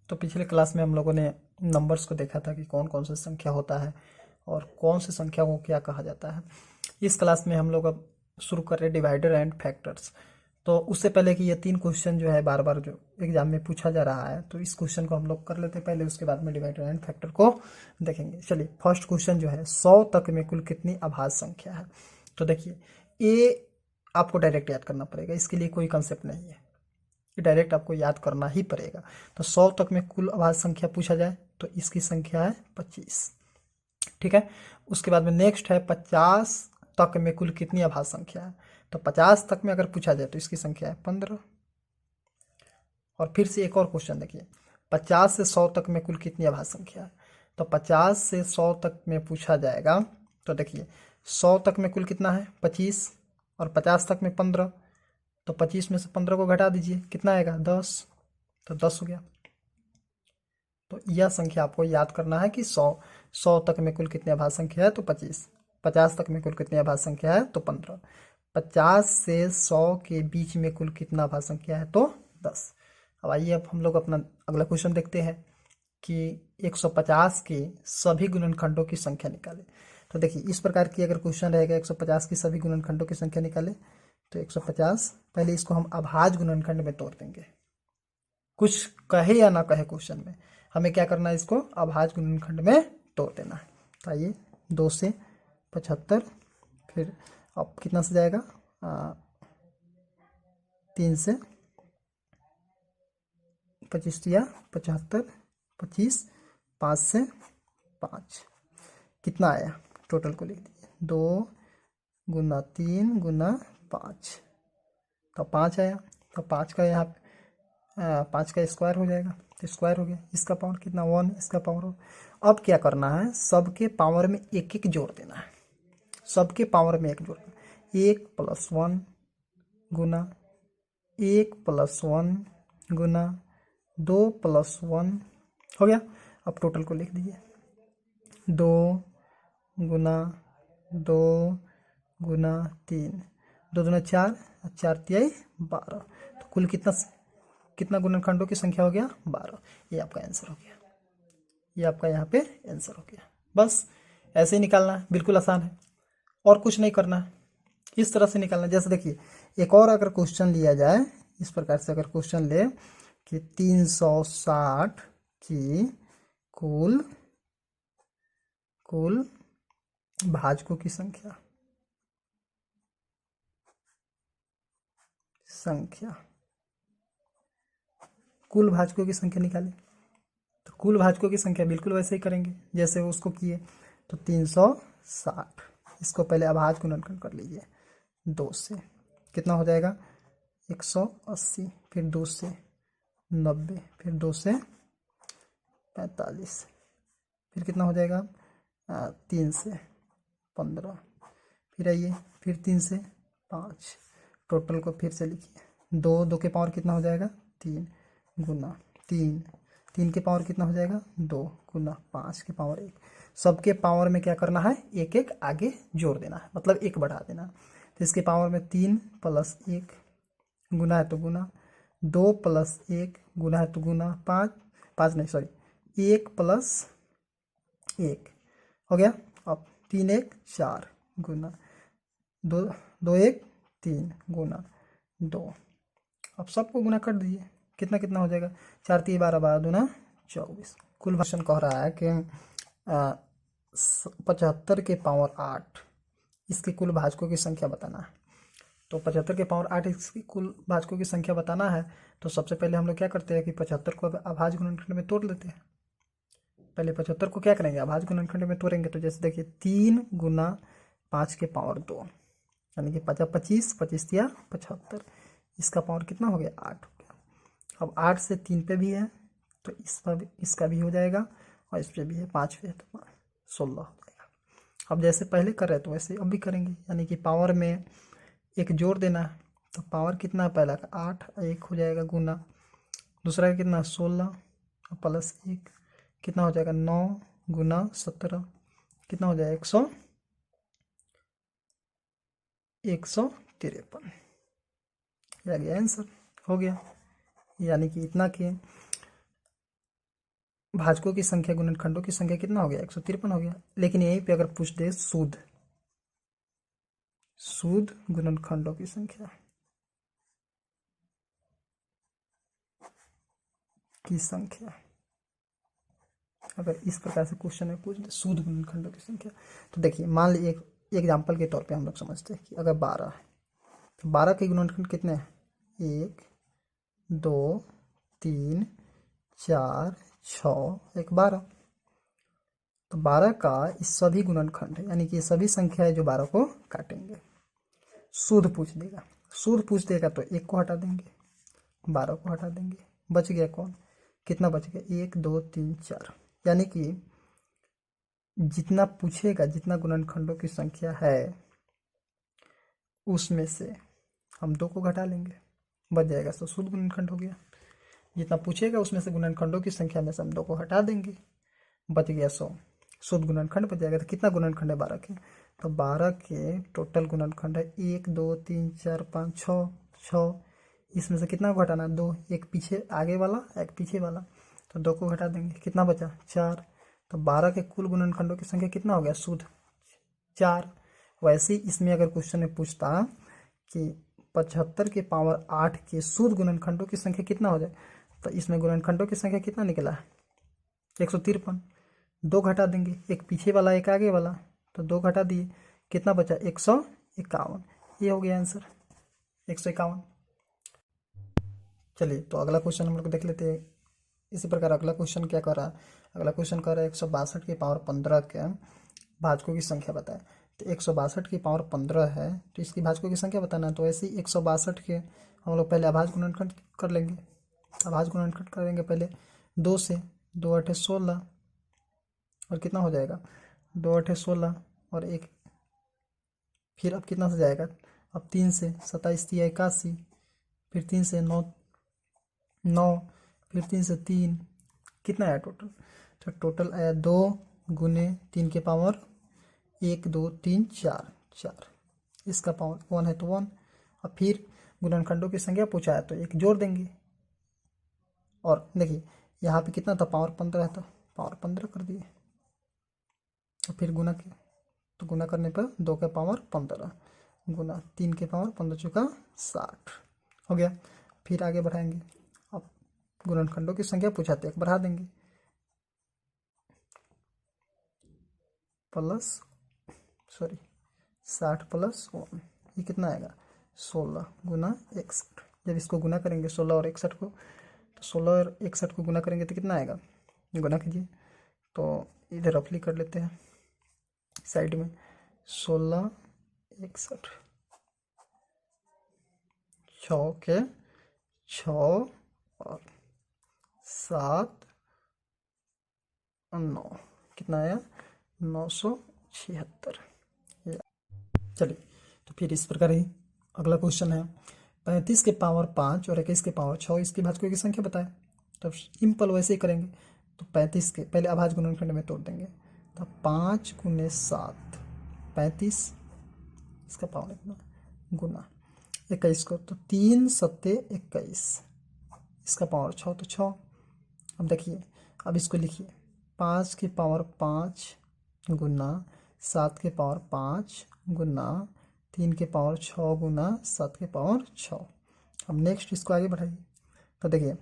तो पिछले क्लास में हम लोगों ने नंबर्स को देखा था कि कौन कौन सा संख्या होता है और कौन सी संख्या को क्या कहा जाता है। इस क्लास में हम लोग अब शुरू कर रहे हैं डिवाइडर एंड फैक्टर्स। तो उससे पहले कि ये 3 क्वेश्चन जो है बार बार जो एग्जाम में पूछा जा रहा है, तो इस क्वेश्चन को हम लोग कर लेते हैं पहले, उसके बाद में डिवाइडर एंड फैक्टर को देखेंगे। चलिए, फर्स्ट क्वेश्चन जो है 100 तक में कुल कितनी अभाज्य संख्या है। तो देखिए, ये आपको डायरेक्ट याद करना पड़ेगा, इसके लिए कोई कंसेप्ट नहीं है, ये डायरेक्ट आपको याद करना ही पड़ेगा। तो 100 तक में कुल अभाज्य संख्या पूछा जाए तो इसकी संख्या है 25। ठीक है। उसके बाद में नेक्स्ट है 50 तक में कुल कितनी अभाज्य संख्या है। तो 50 तक में अगर पूछा जाए तो इसकी संख्या है 15। और फिर से एक और क्वेश्चन देखिए, 50 से 100 तक में कुल कितनी अभाज्य संख्या है। तो 50 से 100 तक में पूछा जाएगा तो देखिए, 100 तक में कुल कितना है 25 और 50 तक में 15। तो 25 में से 15 को घटा दीजिए, कितना आएगा 10। तो 10 हो गया। तो यह संख्या आपको याद करना है कि 100 तक में कुल कितनी अभाज्य संख्या है तो 25, 50 तक में कुल कितनी अभाज्य संख्या है तो 15, 50 से 100 के बीच में कुल कितना अभाज्य संख्या है तो 10। अब आइए, अब हम लोग अपना अगला क्वेश्चन देखते हैं कि 150 के सभी गुणनखंडों की संख्या निकालें। तो देखिए, इस प्रकार की अगर क्वेश्चन रहेगा 150 की सभी गुणनखंडों की संख्या निकालें, तो 150 पहले इसको हम अभाज्य गुणनखंड में तोड़ देंगे। कुछ कहे या ना कहे क्वेश्चन में, हमें क्या करना है, इसको अभाज्य गुणनखंड में तोड़ देना है। तो आइए, 2 से 75, फिर अब कितना से जाएगा 3 से 25 दिया 75, 25, 5 से 5, कितना आया टोटल को लिख दीजिए, 2 गुना 3 गुना 5, तो 5 आया। तो 5 का यहाँ 5 का स्क्वायर हो जाएगा, तो स्क्वायर हो गया। इसका पावर कितना 1, इसका पावर हो। अब क्या करना है, सबके पावर में एक एक जोड़ देना है, सबके पावर में एक जोड़ देना, 1 + 1 गुना 1 + 1 गुना 2 + 1 हो गया। अब टोटल को लिख दीजिए, 2 गुना 2 गुना 3, 2 दूना 4, 4 तिहाई 12। तो कुल कितना कितना गुणनखंडों की संख्या हो गया 12। ये आपका आंसर हो गया, ये आपका यहाँ पे आंसर हो गया। बस ऐसे ही निकालना है, बिल्कुल आसान है, और कुछ नहीं करना है, इस तरह से निकालना है। जैसे देखिए, एक और अगर क्वेश्चन लिया जाए, इस प्रकार से अगर क्वेश्चन ले कि 360 की कुल भाजकों की संख्या कुल भाजकों की संख्या निकालें। तो कुल भाजकों की संख्या बिल्कुल वैसे ही करेंगे जैसे उसको किए। तो 360, इसको पहले अभाज्य गुणनखंड कर लीजिए, 2 से कितना हो जाएगा 180, फिर 2 से 90, फिर 2 से 45, फिर कितना हो जाएगा 3 से 15, फिर आइए, फिर 3 से 5, टोटल को फिर से लिखिए, 2 के पावर कितना हो जाएगा 3 गुना 3, 3 के पावर कितना हो जाएगा 2 गुना 5 के पावर 1। सबके पावर में क्या करना है, एक एक आगे जोड़ देना है, मतलब एक बढ़ा देना। तो इसके पावर में 3 + 1 गुना है तो गुना, 2 + 1 गुना है तो गुना, 5 नहीं सॉरी 1 + 1 हो गया। अब 3 1 4 गुना 2 2 1 3 गुना 2। अब सबको गुना कर दीजिए, कितना कितना हो जाएगा, 4 3 12 12 दूना 24। कुल भाषण कह रहा है कि 75 के पावर 8 इसके कुल भाजकों की संख्या बताना है। तो 75 के पावर 8 इसकी कुल भाजकों की संख्या बताना है। तो सबसे पहले हम लोग क्या करते हैं कि 75 को अभाज्य गुणनखंड में तोड़ लेते हैं। पहले 75 को क्या करेंगे, अभाज्य गुणनखंड में तोड़ेंगे। तो जैसे देखिए, 3 गुना 5 के पावर 2, यानी कि 25 25 या 75, इसका पावर कितना हो गया 8 हो गया। अब 8 से 3 पे भी है तो इसका भी हो जाएगा, और इस पे भी है 5 पे है तो 16 हो जाएगा। अब जैसे पहले कर रहे तो वैसे अब भी करेंगे, यानी कि पावर में एक जोड़ देना है। तो पावर कितना है, पहला का 8, 1 हो जाएगा गुना, दूसरा का कितना 16 +1 कितना हो जाएगा 9 गुना 17, कितना हो जाएगा 153। ये आ गया आंसर, हो गया। यानी कि इतना कि भाजकों की संख्या गुणनखंडों की संख्या कितना हो गया, 153 हो गया। लेकिन यहीं पे अगर पूछ दे शुद्ध गुणनखंडों की संख्या, अगर इस प्रकार से क्वेश्चन में पूछ दे शुद्ध गुणनखंडों की संख्या, तो देखिए मान लीजिए एक एग्जाम्पल के तौर पे हम लोग समझते हैं कि अगर 12 है तो 12 के गुणनखंड कितने हैं, 1 2 3 4 6 एक 12। तो 12 का इस सभी गुणनखंड है, यानी कि ये सभी संख्या है जो 12 को काटेंगे। शुद्ध पूछ देगा, शुद्ध पूछ देगा तो 1 को हटा देंगे, 12 को हटा देंगे, बच गया कौन, कितना बच गया, 1 2 3 4। यानी कि जितना पूछेगा, जितना गुणनखंडों की संख्या है उसमें से हम 2 को घटा लेंगे, बच जाएगा, तो शुद्ध गुणनखंड हो गया। जितना पूछेगा उसमें से गुणनखंडों की संख्या में से हम 2 को हटा देंगे, बच गया 100, शुद्ध गुणनखंड बच जाएगा। तो कितना गुणनखंड है 12 के, तो 12 के टोटल गुणनखंड है 1 2 3 4 5 6। इसमें से कितना को घटाना है, 2, एक पीछे आगे वाला एक पीछे वाला, तो 2 को घटा देंगे, कितना बचा 4। तो 12 के कुल गुणनखंडों की संख्या कितना हो गया, शुद्ध 4। वैसे ही इसमें अगर क्वेश्चन में पूछता कि 75 के पावर 8 के शुद्ध गुणनखंडों की संख्या कितना हो जाए, तो इसमें गुणनखंडों की संख्या कितना निकला है, 153। 2 घटा देंगे, एक पीछे वाला एक आगे वाला, तो 2 घटा दिए, कितना बचा 151। ये हो गया आंसर 151। चलिए तो अगला क्वेश्चन हम लोग देख लेते हैं। इसी प्रकार अगला क्वेश्चन क्या कर रहा है, अगला क्वेश्चन कर रहा है 162 के पावर 15 के भाजकों की संख्या बताए। तो 162 की पावर 15 है, तो इसकी भाजकों की संख्या बताना है। तो ऐसे ही 162 के हम लोग पहले अभाज्य गुणनखंड कर लेंगे, अभाज्य गुणनखंड करेंगे पहले 2 से, 2 8 16, और कितना हो जाएगा 2 8 16, और एक फिर अब कितना से जाएगा, अब 3 से 27 3 81, फिर 3 से 9 9, फिर 3 से 3, कितना आया टोटल, तो टोटल आया 2 गुने 3 के पावर 1 2 3 4 4, इसका पावर 1 है तो 1। अब फिर गुणनखंडों की संख्या पूछा है तो 1 जोड़ देंगे, और देखिए यहाँ पे कितना था, पावर 15 है तो पावर 15 कर दिए, और फिर गुना किया, तो गुना करने पर 2 के पावर 15 गुना 3 के पावर 15 चुका 60 हो गया। फिर आगे बढ़ाएंगे, अब गुणनखंडों की संख्या पूछा तो 1 बढ़ा देंगे, प्लस 60 प्लस 1, ये कितना आएगा 16 गुना 61। जब इसको गुना करेंगे 16 और 61 को, तो 16 और 61 को गुना करेंगे तो कितना आएगा, गुना कीजिए, तो इधर रफली कर लेते हैं साइड में, 16 61, 6 के 6 और 7 और 9, कितना आया 976। चलिए तो फिर इस प्रकार ही अगला क्वेश्चन है 35 के पावर 5 और 21 के पावर 6 इसकी भाजकों की संख्या बताएं। तो सिंपल वैसे ही करेंगे, तो 35 के पहले अभाज्य गुणनखंड में तोड़ देंगे, तो 5 गुने 7 35, इसका पावर इतना, गुना 21 को, तो 3 सत्ते 21, इसका पावर 6 तो 6। अब देखिए, अब इसको लिखिए 5 के पावर 5 गुना 7 के पावर 5 गुना 3 के पावर 6 गुना 7 के पावर 6। अब नेक्स्ट इसको आगे बढ़ाइए, तो देखिए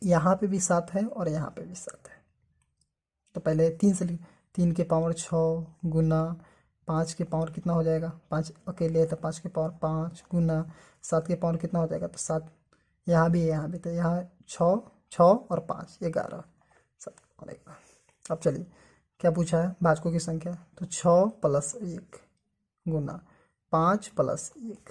यहाँ पे भी 7 है और यहाँ पे भी 7 है, तो पहले 3 से 3 के पावर 6 गुना 5 के पावर कितना हो जाएगा, 5 अकेले है तो 5 के पावर 5 गुना 7 के पावर कितना हो जाएगा, तो 7 यहाँ भी है यहाँ भी, तो यहाँ 6 6 और 5 11 7 और 11। अब चलिए क्या पूछा है, भाजकों की संख्या, तो 6 प्लस 1 गुना 5 प्लस 1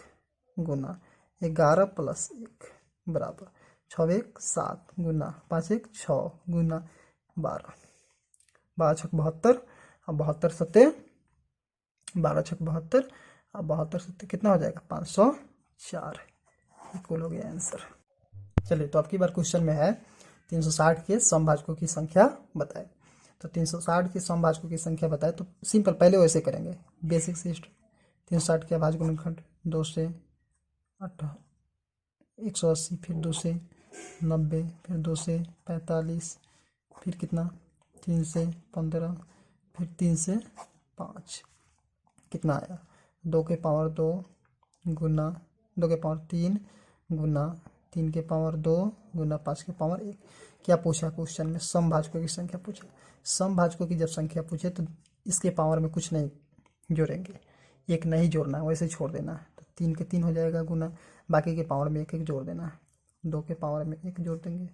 गुना 11 प्लस 1 बराबर 6 1 7 गुना 5 1 6 गुना 12, 12 छक 72, अब 72 सत्ते 12 छक 72, अब 72 सत्ते कितना हो जाएगा 504, इक्वल हो गया आंसर। चलिए तो आपकी बार क्वेश्चन में है 360 के समभाजकों की संख्या बताए। तो 360 के समभाजकों की संख्या बताए, तो सिंपल पहले वैसे करेंगे, बेसिक सिस्टम। 360 के अभाज्य गुणनखंड 2 से 180, फिर 2 से 90, फिर 2 से 45, फिर कितना 3 से 15, फिर 3 से 5, कितना आया 2 के पावर 2 गुना 2 के पावर 3 गुना 3 के पावर 2 गुना 5 के पावर 1। क्या पूछा क्वेश्चन में? समभाजकों की संख्या पूछा। समभाजकों की जब संख्या पूछे तो इसके पावर में कुछ नहीं जोड़ेंगे, एक नहीं जोड़ना है, वैसे छोड़ देना है। तो 3 के 3 हो जाएगा गुना, बाकी के पावर में एक एक जोड़ देना है। 2 के पावर में एक जोड़ देंगे,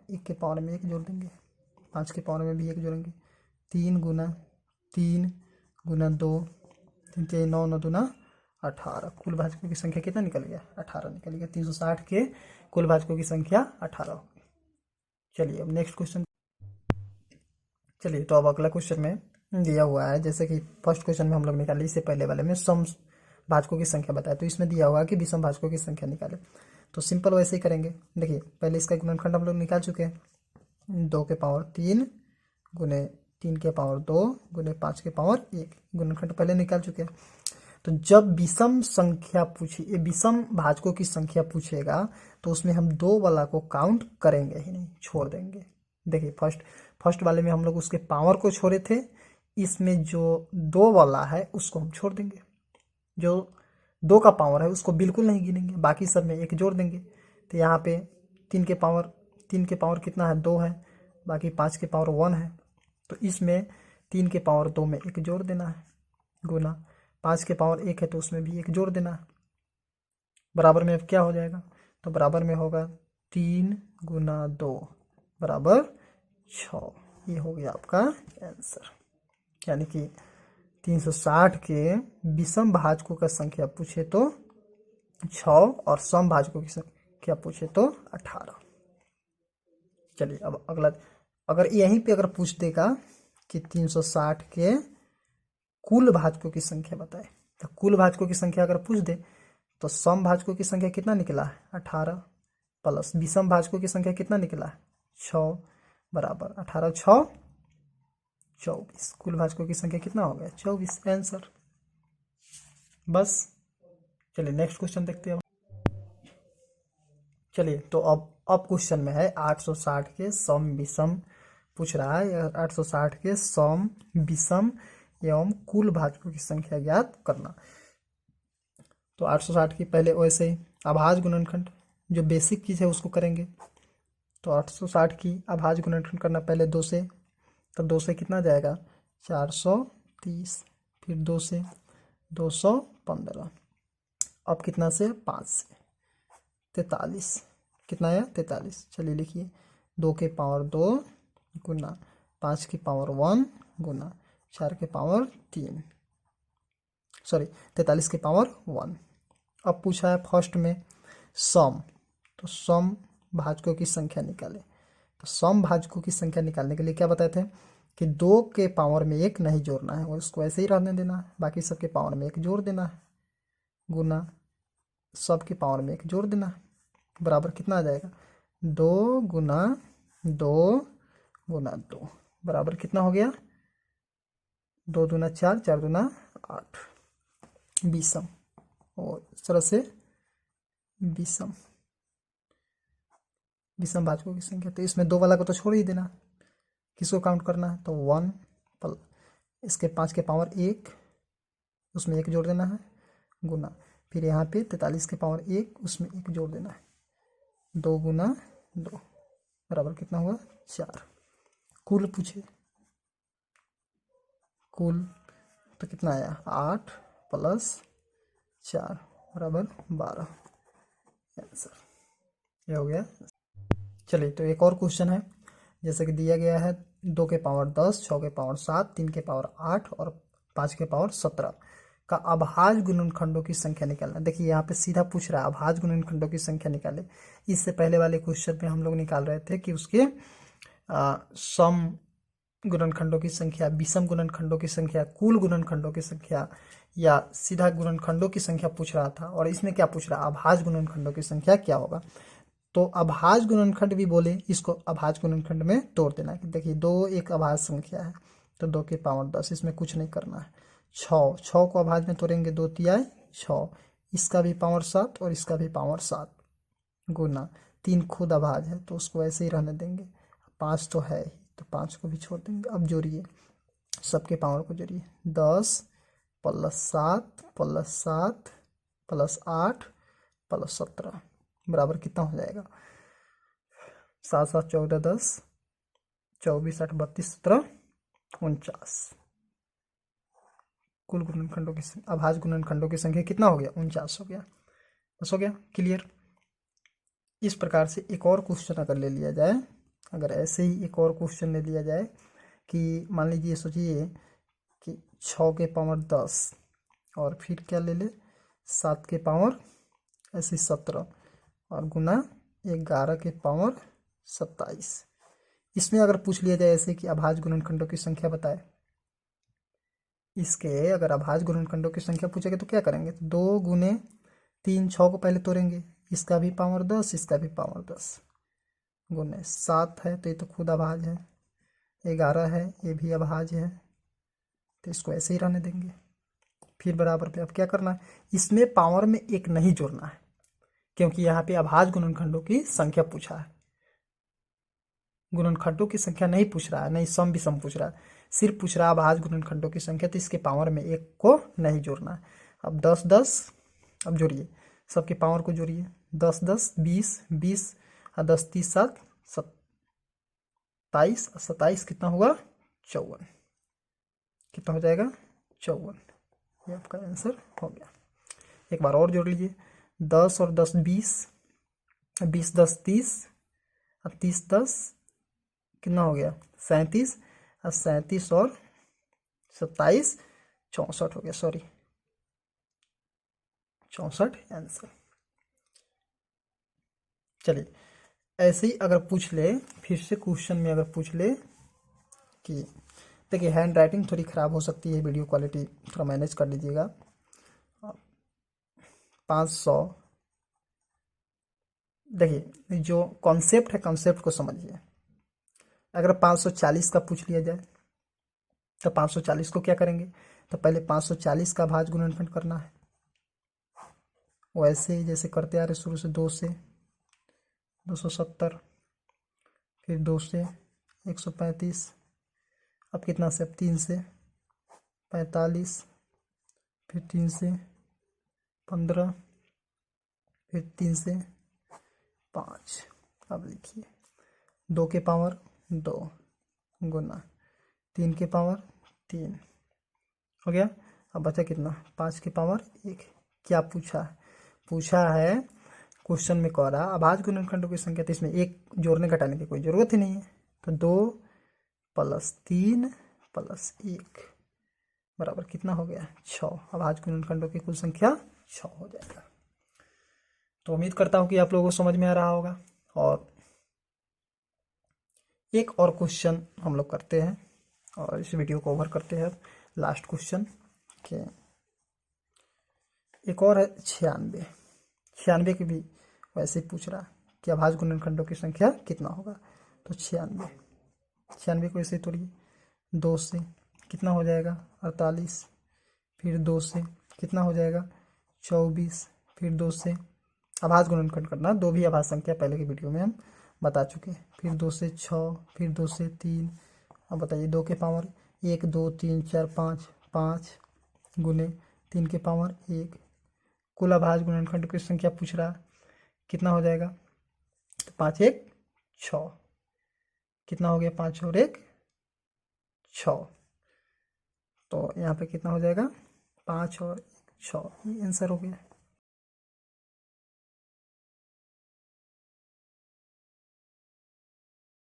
1 के पावर में एक जोड़ देंगे, 5 के पावर में भी एक जोड़ेंगे। 3 गुना 2, 3 3 9 9 दूना 18। कुल भाजकों की संख्या कितना निकल गया? 18 निकल गया। 360 के कुल भाजकों की संख्या 18 हो गई। चलिए अब नेक्स्ट क्वेश्चन। चलिए तो अब अगला क्वेश्चन में दिया हुआ है, जैसे कि फर्स्ट क्वेश्चन में हम लोग निकाले, इससे पहले वाले में सम भाजकों की संख्या बताया, तो इसमें दिया हुआ कि विषम भाजकों की संख्या निकाले। तो सिंपल वैसे ही करेंगे। देखिए पहले इसका गुणनखंड हम लोग निकाल चुके हैं, 2 के पावर 3 गुने 3 के पावर 2 गुने 5 के पावर 1, गुणनखंड पहले निकाल चुके हैं। तो जब विषम संख्या पूछी, ये विषम भाजकों की संख्या पूछेगा तो उसमें हम 2 वाला को काउंट करेंगे ही नहीं, छोड़ देंगे। देखिए फर्स्ट वाले में हम लोग उसके पावर को छोड़े थे, इसमें जो 2 वाला है उसको हम छोड़ देंगे। जो 2 का पावर है उसको बिल्कुल नहीं गिनेंगे, बाकी सब में एक जोड़ देंगे। तो यहाँ पे 3 के पावर कितना है? 2 है, बाकी 5 के पावर 1 है। तो इसमें 3 के पावर 2 में एक जोड़ देना है, गुना 5 के पावर 1 है तो उसमें भी एक जोड़ देना है। बराबर में अब क्या हो जाएगा? तो बराबर में होगा 3 गुना 2 बराबर 6। ये हो गया आपका आंसर। यानी कि 360 के विषम भाजकों का संख्या पूछे तो 6 और सम भाजकों की संख्या पूछे तो 18। चलिए अब अगला, अगर यहीं पे अगर पूछ देगा कि 360 के कुल भाजकों की संख्या बताए, तो कुल भाजकों की संख्या अगर पूछ दे तो सम भाजकों की संख्या कितना निकला है? 18 प्लस विषम भाजकों की संख्या कितना निकला है? 6 बराबर 18 6 24। कुल भाजकों की संख्या कितना हो गया? 24 आंसर। बस चलिए नेक्स्ट क्वेश्चन देखते हैं। चलिए तो अब क्वेश्चन में है 860 के सम विषम पूछ रहा है। 860 के सम विषम एवं कुल भाजकों की संख्या ज्ञात करना। तो 860 की पहले वैसे ही अभाज्य गुणनखंड जो बेसिक चीज़ है उसको करेंगे। तो 860 की अभाज्य गुणनखंड करना पहले 2 से, तो 2 से कितना जाएगा? 430, फिर 2 से 215, अब कितना से? 5 से 43, कितना आया? 43। चलिए लिखिए 2 के पावर 2 गुना 5 की पावर 1 गुना 4 के पावर 3, सॉरी 43 के पावर 1। अब पूछा है फर्स्ट में सम, तो सम भाजकों की संख्या निकाले। तो सम भाजकों की संख्या निकालने के लिए क्या बताए थे कि 2 के पावर में एक नहीं जोड़ना है और उसको ऐसे ही रहने देना है, बाकी सबके पावर में एक जोड़ देना है, गुना सबके पावर में एक जोड़ देना है, बराबर कितना आ जाएगा? 2 गुना 2 गुना 2 बराबर कितना हो गया? 2 दूना 4, 4 दूना 8। विषम, और इस तरह से विषम भाजकों की संख्या। तो इसमें 2 वाला को तो छोड़ ही देना, किसको काउंट करना है? तो 1 पल इसके 5 के पावर 1 उसमें एक जोड़ देना है, गुना फिर यहाँ पे 43 के पावर 1 उसमें एक जोड़ देना है, 2 गुना 2 बराबर कितना हुआ? 4। कुल पूछे, कुल तो कितना आया? 8 प्लस 4 बराबर 12 आंसर। ये हो गया। चलिए तो एक और क्वेश्चन है, जैसे कि दिया गया है 2 के पावर 10, 6 के पावर 7, 3 के पावर 8 और 5 के पावर 17 का अभाज्य गुणनखंडों की संख्या निकालना। देखिए यहाँ पे सीधा पूछ रहा है अभाज्य गुणनखंडों की संख्या निकाले। इससे पहले वाले क्वेश्चन में हम लोग निकाल रहे थे कि उसके सम गुणनखंडों की संख्या, विषम गुणनखंडों की संख्या, कुल गुणनखंडों की संख्या या सीधा गुणनखंडों की संख्या पूछ रहा था। और इसमें क्या पूछ रहा है? अभाज्य गुणनखंडों की संख्या क्या होगा। तो अभाज्य गुणनखंड भी बोले इसको अभाज्य गुणनखंड में तोड़ देना। देखिए 2 एक अभाज्य संख्या है तो 2 के पावर 10, इसमें कुछ नहीं करना है। 6 को अभाज्य में तोड़ेंगे, 2 तिहाई 6, इसका भी पावर 7 और इसका भी पावर 7, गुना 3 खुद अभाज्य है तो उसको ऐसे ही रहने देंगे, 5 तो है ही, तो 5 को भी छोड़ देंगे। अब जोड़िए, सबके पावर को जोड़िए। 10 प्लस 7 प्लस 7 प्लस 8 प्लस 17 बराबर कितना हो जाएगा? 7 7 14 10, 24 8 32 17 49। कुल गुणनखंडों की अभाज्य गुणनखंडों की संख्या कितना हो गया? 49 हो गया। बस हो गया क्लियर। इस प्रकार से एक और क्वेश्चन अगर ले लिया जाए, अगर ऐसे ही एक और क्वेश्चन ले लिया जाए कि मान लीजिए, सोचिए कि 6 के पावर 10 और फिर क्या ले ले 7 के पावर ऐसे 17 और गुना 11 के पावर 27। इसमें अगर पूछ लिया जाए ऐसे कि अभाज्य गुणनखंडों की संख्या बताए, इसके अगर अभाज्य गुणनखंडों की संख्या पूछेगा तो क्या करेंगे? तो 2 गुने 3, 6 को पहले तोड़ेंगे, इसका भी पावर 10 इसका भी पावर 10, गुने 7 है तो ये तो खुद अभाज्य है, 11 है ये भी अभाज्य है, तो इसको ऐसे ही रहने देंगे। फिर बराबर पे अब क्या करना है? इसमें पावर में एक नहीं जोड़ना है, क्योंकि यहाँ पे अभाज्य गुणनखंडों की संख्या पूछा है, गुणनखंडों की संख्या नहीं पूछ रहा है, नहीं सम विषम पूछ रहा है, सिर्फ पूछ रहा है अभाज्य गुणनखंडों की संख्या, तो इसके पावर में एक को नहीं जोड़ना है। अब 10 10, अब जोड़िए, सबके पावर को जोड़िए। 10 10 20 20 और 10 30 7 27 और 27 कितना होगा? 54। कितना हो जाएगा? 54। ये आपका आंसर हो गया। एक बार और जोड़ लीजिए, 10 और 10 20, 20 10 30 और 30 10 कितना हो गया? 37 और 37 और 27 64 हो गया, सॉरी 64 आंसर। चलिए ऐसे ही अगर पूछ ले, फिर से क्वेश्चन में अगर पूछ ले कि देखिए हैंड राइटिंग थोड़ी ख़राब हो सकती है, वीडियो क्वालिटी थोड़ा मैनेज कर लीजिएगा। 500, देखिए जो कॉन्सेप्ट है कॉन्सेप्ट को समझिए। अगर 540 का पूछ लिया जाए तो 540 को क्या करेंगे? तो पहले 540 का भाज्य गुणनखंड करना है, वैसे ही जैसे करते आ रहे शुरू से। 2 से 270, फिर 2 से 135, अब कितना से? अब 3 से 45, फिर 3 से 15, फिर 3 से 5। अब लिखिए 2 के पावर 2 गुना 3 के पावर 3 हो गया। अब बचा कितना? 5 के पावर 1। क्या पूछा है? पूछा है क्वेश्चन में कह रहा अभाज्य गुणनखंडों की संख्या, तो इसमें एक जोड़ने घटाने की कोई ज़रूरत ही नहीं है, तो 2 + 3 + 1 बराबर कितना हो गया? 6। अभाज्य गुणनखंडों की कुल संख्या 6 हो जाएगा। तो उम्मीद करता हूँ कि आप लोगों को समझ में आ रहा होगा। और एक और क्वेश्चन हम लोग करते हैं और इस वीडियो को ओवर करते हैं। लास्ट क्वेश्चन के एक और है 96। 96 की भी वैसे ही पूछ रहा कि अभाज्य गुणनखंडों की संख्या कितना होगा? तो 96 को ऐसे तोड़िए। 2 से कितना हो जाएगा? 48, फिर 2 से कितना हो जाएगा? 24, फिर 2 से अभाज्य गुणनखंड करना, 2 भी अभाज्य संख्या पहले की वीडियो में हम बता चुके हैं। फिर 2 से 6, फिर 2 से 3। अब बताइए 2 के पावर 1 2 3 4 5 5 गुने 3 के पावर 1। कुल अभाज्य गुणनखंड की संख्या पूछ रहा कितना हो जाएगा? तो 5 1 6 कितना हो गया? 5 और 1 6। तो यहाँ पे कितना हो जाएगा? 5 और 1 6, ये आंसर हो गया।